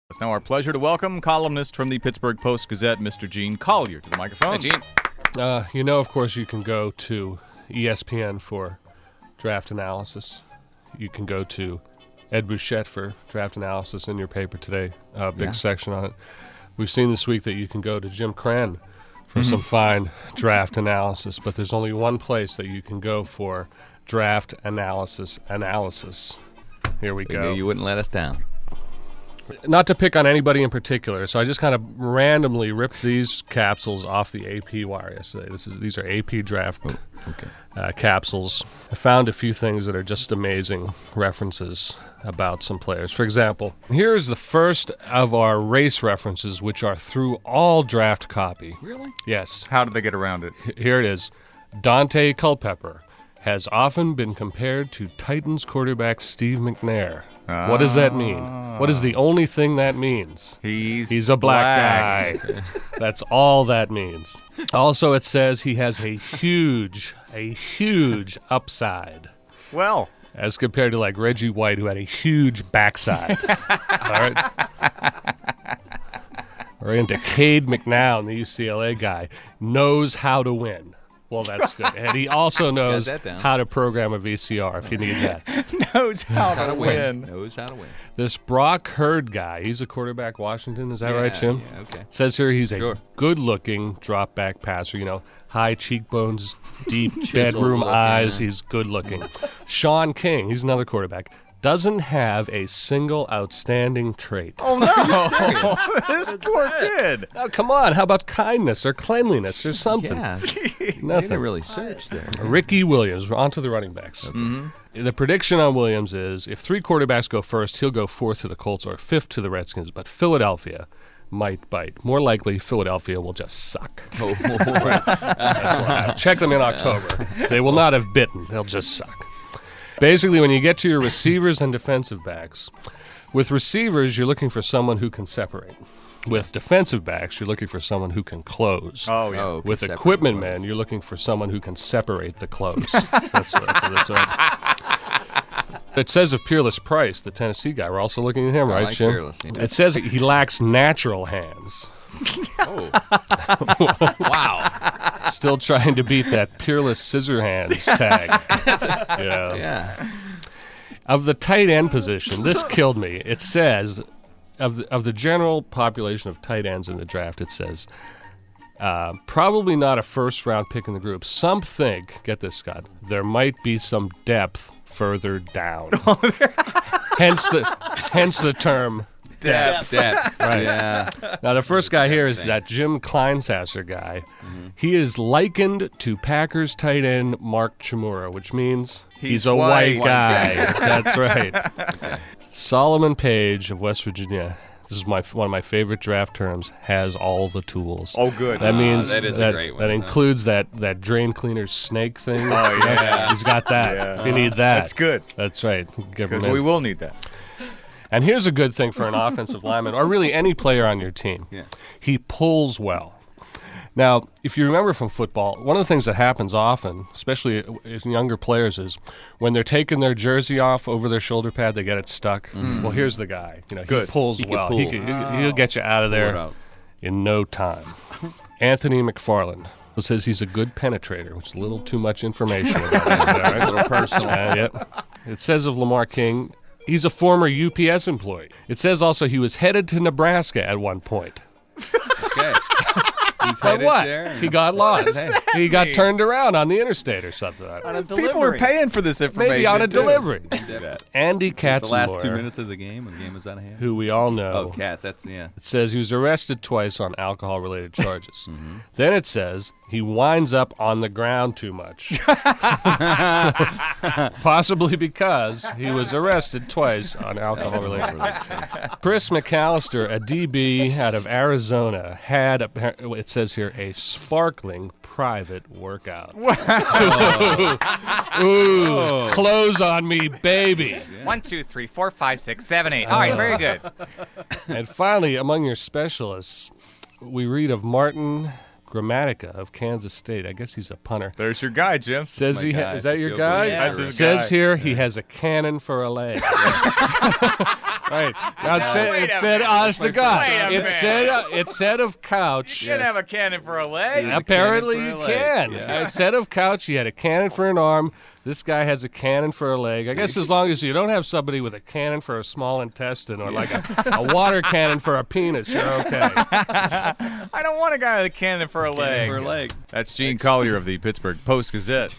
It's now our pleasure to welcome columnist from the Pittsburgh Post-Gazette, Mr. Gene Collier, to the microphone. Hey, Gene. Of course, you can go to ESPN for draft analysis. You can go to Ed Bouchette for draft analysis in your paper today. Big section on it. We've seen this week that you can go to Jim Crenn for some fine draft analysis, but there's only one place that you can go for draft analysis. Here we go. Knew you wouldn't let us down. Not to pick on anybody in particular, so I just kind of randomly ripped these capsules off the AP wire yesterday. These are AP draft capsules. I found a few things that are just amazing references about some players. For example, here's the first of our race references, which are through all draft copy. Really? Yes. How did they get around it? Here it is. Dante Culpepper has often been compared to Titans quarterback Steve McNair. What does that mean? What is the only thing that means? He's a black guy. That's all that means. Also, it says he has a huge upside. Well, as compared to like Reggie White, who had a huge backside. All right. Or into Cade McNown, the UCLA guy, knows how to win. Well, that's good. And he also knows how to program a VCR if you need that. Knows how to win. Knows how to win. This Brock Hurd guy, he's a quarterback Washington. Is that right, Jim? Yeah, okay. It says here he's a good-looking drop-back passer. You know, high cheekbones, deep bedroom eyes. He's good-looking. Sean King, he's another quarterback. Doesn't have a single outstanding trait. Oh, no. This poor kid. Oh, come on. How about kindness or cleanliness or something? Yeah. Nothing. Didn't really search there. Ricky Williams. We're on to the running backs. Okay. The prediction on Williams is if three quarterbacks go first, he'll go fourth to the Colts or fifth to the Redskins. But Philadelphia might bite. More likely, Philadelphia will just suck. That's why. Check them in October. They will not have bitten. They'll just suck. Basically, when you get to your receivers and defensive backs, with receivers, you're looking for someone who can separate. With defensive backs, you're looking for someone who can close. Oh, yeah. With equipment men, you're looking for someone who can separate the close. That's right. It says of Peerless Price, the Tennessee guy. We're also looking at him, right, Jim? Peerless, yeah. It says he lacks natural hands. Oh. Wow. Still trying to beat that Peerless Scissor Hands tag. Yeah. Of the tight end position, this killed me. It says, of the general population of tight ends in the draft, it says, probably not a first-round pick in the group. Some think, get this, Scott, there might be some depth further down. Hence the term depth. Right. Yeah. Now, the first guy here is that Jim Kleinsasser guy. He is likened to Packers tight end Mark Chmura, which means he's a white guy. That's right. Okay. Solomon Page of West Virginia. This is one of my favorite draft terms. Has all the tools. Oh, good. That means that is a great one. That includes that drain cleaner snake thing. Oh, yeah. He's got that. If you need that, That's good. That's right. Because we will need that. And here's a good thing for an offensive lineman, or really any player on your team. Yeah. He pulls well. Now, if you remember from football, one of the things that happens often, especially in younger players, is when they're taking their jersey off over their shoulder pad, they get it stuck. Well, here's the guy. You know, he pulls well. He'll get you out of there in no time. Anthony McFarland says he's a good penetrator, which is a little too much information about him. Right? A little personal. Yep. It says of Lamar King, he's a former UPS employee. It says also he was headed to Nebraska at one point. Okay. He's But what? there. He got lost. He got turned around on the interstate or something. On a delivery. People are paying for this information. Maybe on a too. delivery. Andy Katzenmoyer, The last 2 minutes of the game when the game was out of hand. who we all know. Oh, Cats. That's, yeah. It says he was arrested twice on alcohol-related charges. Then it says he winds up on the ground too much. Possibly because he was arrested twice on alcohol-related charges. Chris McAllister, a DB out of Arizona, had, it says here, a sparkling private workout. Ooh, close on me, baby. 1, 2, 3, 4, 5, 6, 7, 8. All right, very good. And finally, among your specialists, we read of Martin Gramatica of Kansas State. I guess he's a punter. There's your guy, Jim. Says my he guy. is that your Feel guy? good. Yeah, that's his Says guy. here he has a cannon for a leg. Right. Now Wait it a said, minute. honest to God, Wait a it said of couch. You can have a cannon for a leg. Apparently cannon you for a leg. can. Yeah. Instead of couch, you had a cannon for an arm. This guy has a cannon for a leg. I guess as long as you don't have somebody with a cannon for a small intestine or like a water cannon for a penis, you're okay. I don't want a guy with a cannon for a leg. For a leg. That's Gene Collier of the Pittsburgh Post-Gazette.